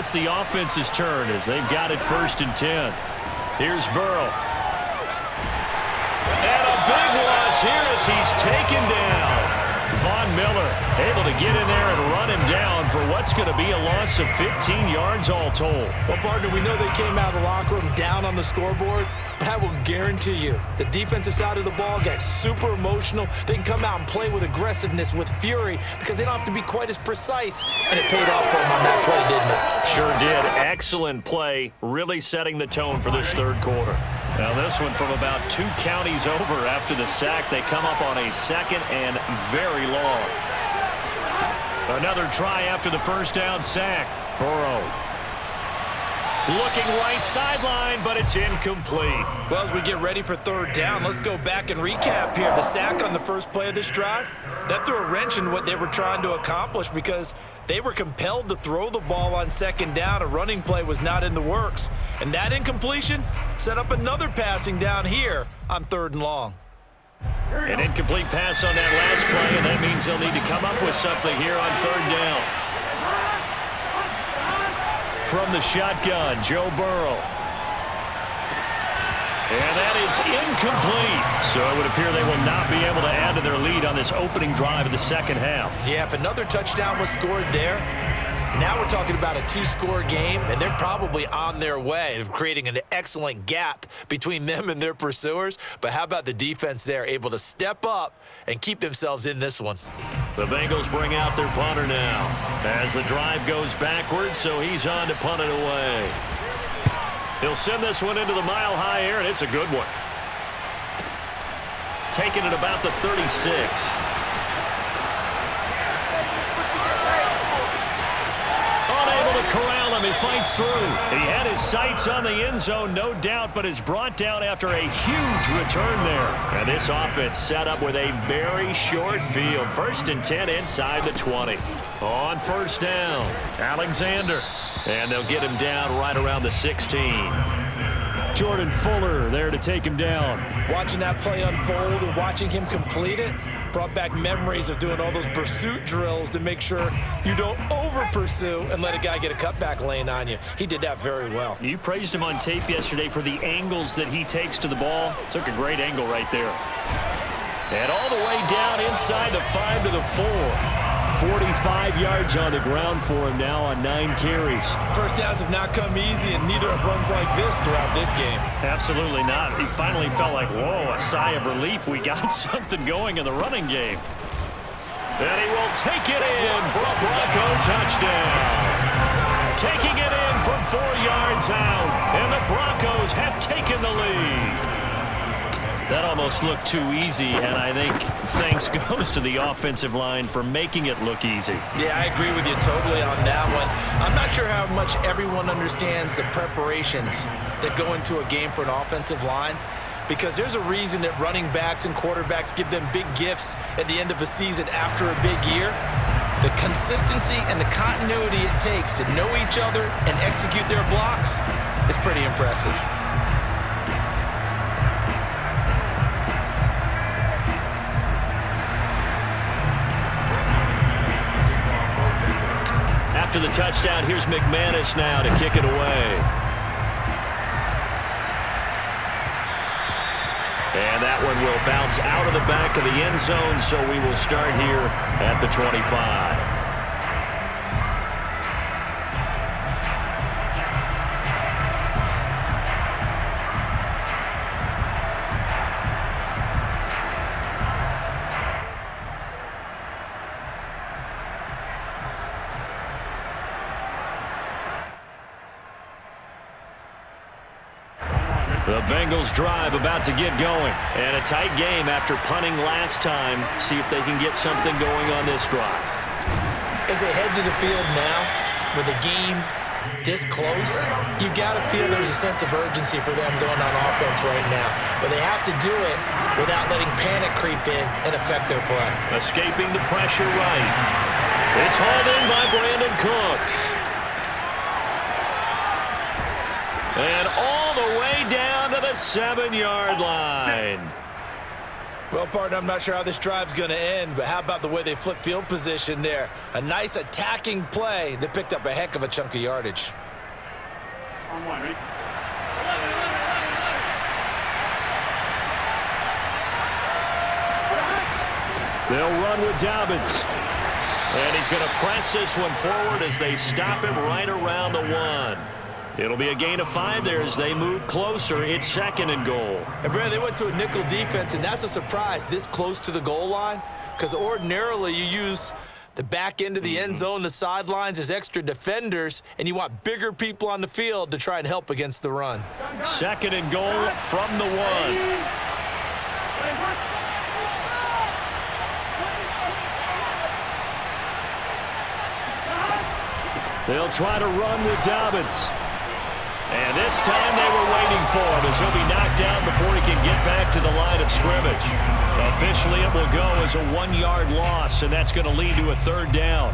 it's the offense's turn as they've got it 1st and 10. Here's Burrow. And a big loss here as he's taken down. Von Miller able to get in there and run him down for what's going to be a loss of 15 yards all told. Well, partner, we know they came out of the locker room down on the scoreboard, but I will guarantee you the defensive side of the ball got super emotional. They can come out and play with aggressiveness, with fury, because they don't have to be quite as precise, and it paid off for them on that play, didn't it? Sure did. Excellent play, really setting the tone for this 3rd quarter. Now this one from about 2 counties over after the sack. They come up on a 2nd and very long. Another try after the 1st down sack. Burrow looking right sideline, but it's incomplete. Well, as we get ready for 3rd down, let's go back and recap here. The sack on the first play of this drive, that threw a wrench in what they were trying to accomplish because they were compelled to throw the ball on 2nd down. A running play was not in the works. And that incompletion set up another passing down here on 3rd and long. An incomplete pass on that last play, and that means they'll need to come up with something here on 3rd down. From the shotgun, Joe Burrow. And that is incomplete. So it would appear they will not be able to add to their lead on this opening drive of the 2nd half. Yeah, if another touchdown was scored there, now we're talking about a 2-score game, and they're probably on their way of creating an excellent gap between them and their pursuers. But how about the defense there, able to step up and keep themselves in this one? The Bengals bring out their punter now as the drive goes backwards, so he's on to punt it away. He'll send this one into the mile-high air, and it's a good one. Taking it about the 36. Unable to corral him. He fights through. He had his sights on the end zone, no doubt, but is brought down after a huge return there. And this offense set up with a very short field. 1st and 10 inside the 20. On 1st down, Alexander. And they'll get him down right around the 16. Jordan Fuller there to take him down. Watching that play unfold and watching him complete it brought back memories of doing all those pursuit drills to make sure you don't over-pursue and let a guy get a cutback lane on you. He did that very well. You praised him on tape yesterday for the angles that he takes to the ball. Took a great angle right there. And all the way down inside the 5 to the 4. 45 yards on the ground for him now on 9 carries. First downs have not come easy, and neither have runs like this throughout this game. Absolutely not. He finally felt like, whoa, a sigh of relief. We got something going in the running game. And he will take it in for a Bronco touchdown. Taking it in from 4 yards out, and the Broncos have taken the lead. That almost looked too easy, and I think thanks goes to the offensive line for making it look easy. Yeah, I agree with you totally on that one. I'm not sure how much everyone understands the preparations that go into a game for an offensive line, because there's a reason that running backs and quarterbacks give them big gifts at the end of a season after a big year. The consistency and the continuity it takes to know each other and execute their blocks is pretty impressive. After the touchdown, here's McManus now to kick it away. And that one will bounce out of the back of the end zone, so we will start here at the 25. The Bengals drive about to get going. And a tight game after punting last time. See if they can get something going on this drive. As they head to the field now, with the game this close, you've got to feel there's a sense of urgency for them going on offense right now. But they have to do it without letting panic creep in and affect their play. Escaping the pressure right. It's hauled in by Brandon Cooks. And all the way down to the 7-yard line. Well, partner, I'm not sure how this drive's going to end, but how about the way they flip field position there? A nice attacking play that picked up a heck of a chunk of yardage. They'll run with Dobbins. And he's going to press this one forward as they stop him right around the 1. It'll be a gain of 5 there as they move closer. It's 2nd and goal. And, Brad, they went to a nickel defense, and that's a surprise this close to the goal line, because ordinarily you use the back end of the end zone, the sidelines as extra defenders, and you want bigger people on the field to try and help against the run. 2nd and goal from the 1. They'll try to run with Dobbins. And this time they were waiting for him as he'll be knocked down before he can get back to the line of scrimmage. Officially, it will go as a 1-yard loss, and that's going to lead to a 3rd down.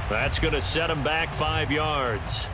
That's going to set him back 5 yards.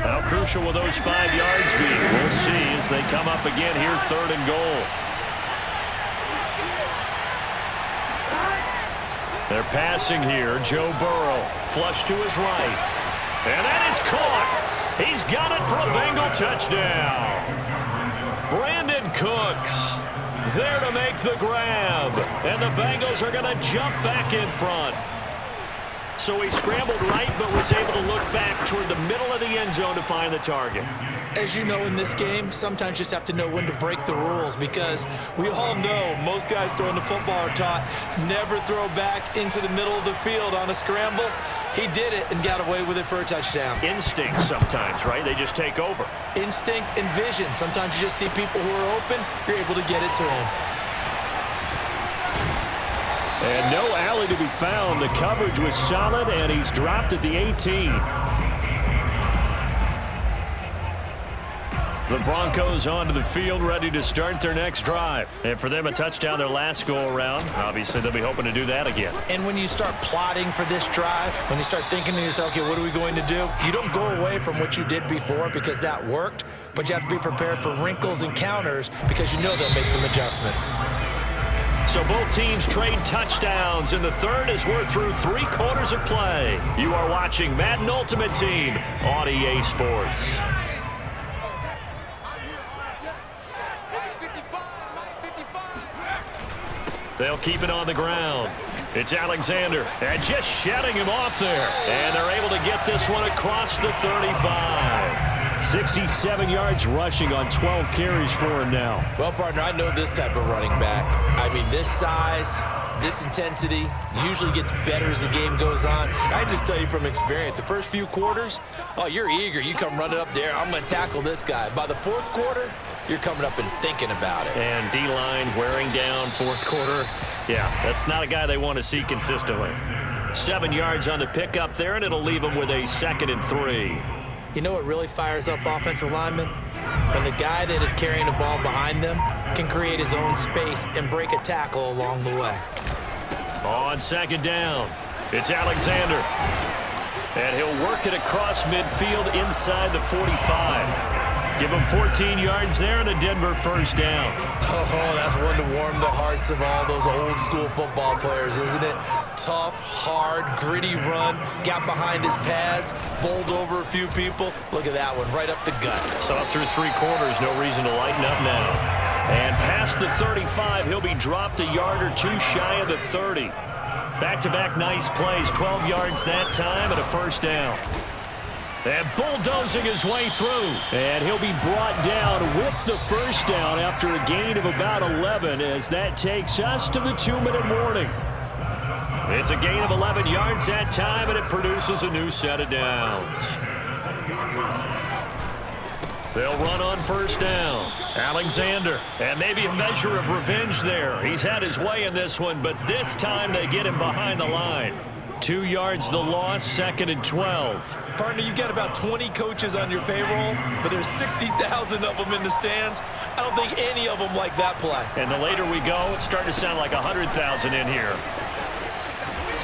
How crucial will those 5 yards be? We'll see as they come up again here, 3rd and goal. They're passing here. Joe Burrow, flush to his right. And that is caught. He's got it for a Bengal touchdown. Brandon Cooks there to make the grab. And the Bengals are going to jump back in front. So he scrambled right, but was able to look back toward the middle of the end zone to find the target. As you know, in this game, sometimes you just have to know when to break the rules, because we all know most guys throwing the football are taught never throw back into the middle of the field on a scramble. He did it and got away with it for a touchdown. Instinct sometimes, right? They just take over. Instinct and vision. Sometimes you just see people who are open, you're able to get it to them. And no alley to be found. The coverage was solid, and he's dropped at the 18. The Broncos onto the field, ready to start their next drive. And for them, a touchdown their last go-around. Obviously, they'll be hoping to do that again. And when you start plotting for this drive, when you start thinking to yourself, okay, what are we going to do? You don't go away from what you did before because that worked, but you have to be prepared for wrinkles and counters because you know they'll make some adjustments. So both teams trade touchdowns in the third as we're through 3 quarters of play. You are watching Madden Ultimate Team on EA Sports. They'll keep it on the ground. It's Alexander, and just shutting him off there. And they're able to get this one across the 35. 67 yards rushing on 12 carries for him now. Well, partner, I know this type of running back. I mean, this size, this intensity usually gets better as the game goes on. I just tell you from experience, the first few quarters, oh, you're eager. You come running up there, I'm going to tackle this guy. By the fourth quarter, you're coming up and thinking about it. And D-line wearing down fourth quarter. Yeah, that's not a guy they want to see consistently. 7 yards on the pickup there, and it'll leave them with a 2nd and 3. You know what really fires up offensive linemen? When the guy that is carrying the ball behind them can create his own space and break a tackle along the way. On 2nd down, it's Alexander. And he'll work it across midfield inside the 45. Give him 14 yards there and a Denver first down. Oh, that's one to warm the hearts of all those old school football players, isn't it? Tough, hard, gritty run, got behind his pads, bowled over a few people. Look at that one, right up the gut. So up through 3 quarters, no reason to lighten up now. And past the 35, he'll be dropped a yard or 2 shy of the 30. Back-to-back nice plays, 12 yards that time and a first down. And bulldozing his way through. And he'll be brought down with the first down after a gain of about 11 as that takes us to the 2-minute warning. It's a gain of 11 yards that time, and it produces a new set of downs. They'll run on first down. Alexander, and maybe a measure of revenge there. He's had his way in this one, but this time they get him behind the line. 2 yards the loss, 2nd and 12. Partner, you got about 20 coaches on your payroll, but there's 60,000 of them in the stands. I don't think any of them like that play. And the later we go, it's starting to sound like 100,000 in here.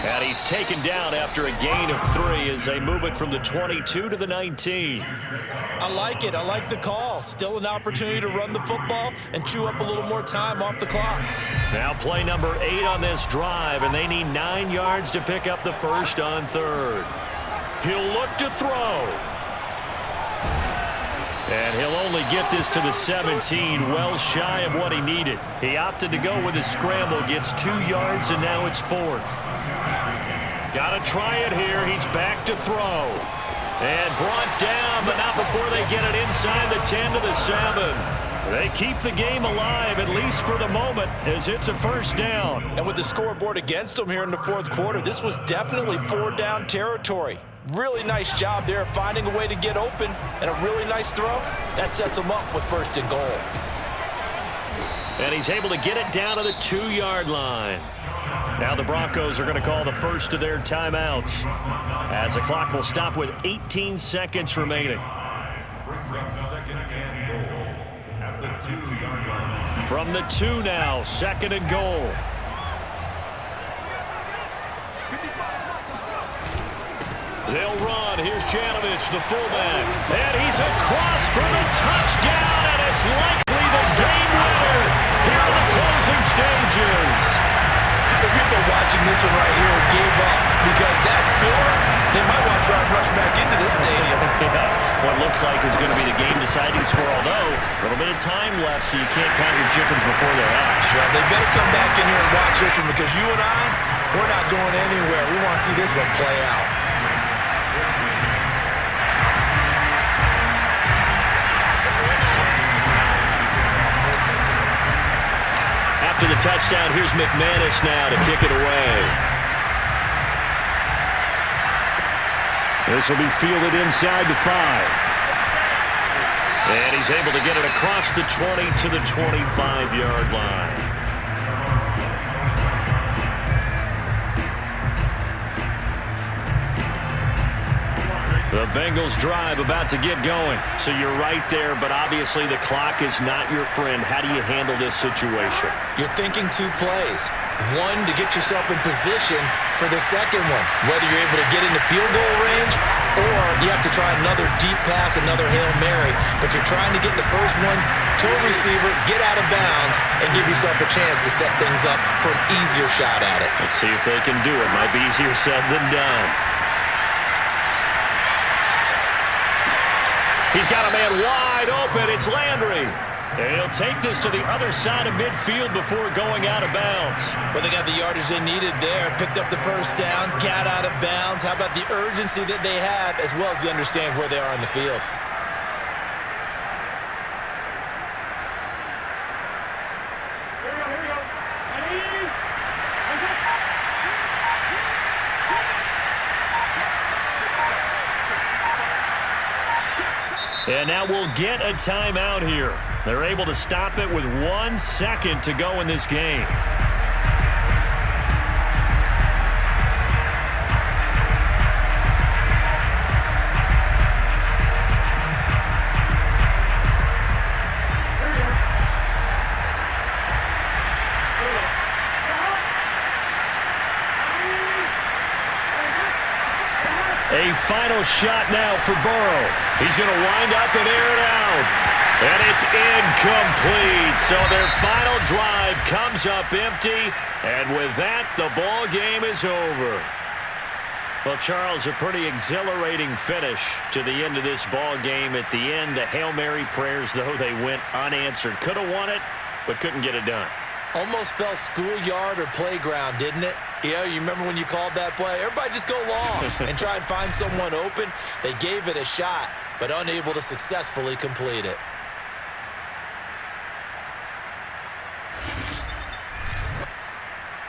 And he's taken down after a gain of 3 as they move it from the 22 to the 19. I like it. I like the call. Still an opportunity to run the football and chew up a little more time off the clock. Now play number 8 on this drive, and they need 9 yards to pick up the first on 3rd. He'll look to throw. And he'll only get this to the 17, well shy of what he needed. He opted to go with a scramble, gets 2 yards, and now it's 4th. Got to try it here. He's back to throw. And brought down, but not before they get it inside the 10 to the 7. They keep the game alive, at least for the moment, as it's a first down. And with the scoreboard against them here in the 4th quarter, this was definitely 4-down territory. Really nice job there finding a way to get open, and a really nice throw. That sets them up with 1st and goal. And he's able to get it down to the 2-yard line. Now the Broncos are going to call the first of their timeouts, as the clock will stop with 18 seconds remaining. Brings up 2nd and goal at the 2-yard line. From the 2 now, 2nd and goal. They'll run. Here's Janovich, the fullback. And he's across for the touchdown, and it's likely the game winner here in the closing stages. How many people watching this one right here gave up? Because that score, they might want to try and rush back into this stadium. Yeah, what looks like is going to be the game-deciding score, although a little bit of time left, so you can't count your chickens before they're hatched. Well, they better come back in here and watch this one, because you and I, we're not going anywhere. We want to see this one play out. After the touchdown, here's McManus now to kick it away. This will be fielded inside the 5. And he's able to get it across the 20 to the 25-yard line. The Bengals drive about to get going. So you're right there, but obviously the clock is not your friend. How do you handle this situation? You're thinking 2 plays. One, to get yourself in position for the second one, whether you're able to get into field goal range or you have to try another deep pass, another Hail Mary, but you're trying to get the first one to a receiver, get out of bounds, and give yourself a chance to set things up for an easier shot at it. Let's see if they can do it. Might be easier said than done. He's got a man wide open. It's Landry. And he'll take this to the other side of midfield before going out of bounds. Well, they got the yardage they needed there. Picked up the first down, got out of bounds. How about the urgency that they have, as well as they understand where they are in the field? And now we'll get a timeout here. They're able to stop it with 1 second to go in this game. A final shot now for Burrow. He's going to wind up and air it out. And it's incomplete. So their final drive comes up empty. And with that, the ball game is over. Well, Charles, a pretty exhilarating finish to the end of this ball game. At the end, the Hail Mary prayers, though, they went unanswered. Could have won it, but couldn't get it done. Almost felt schoolyard or playground, didn't it? Yeah, you remember when you called that play? Everybody just go long and try and find someone open. They gave it a shot, but unable to successfully complete it.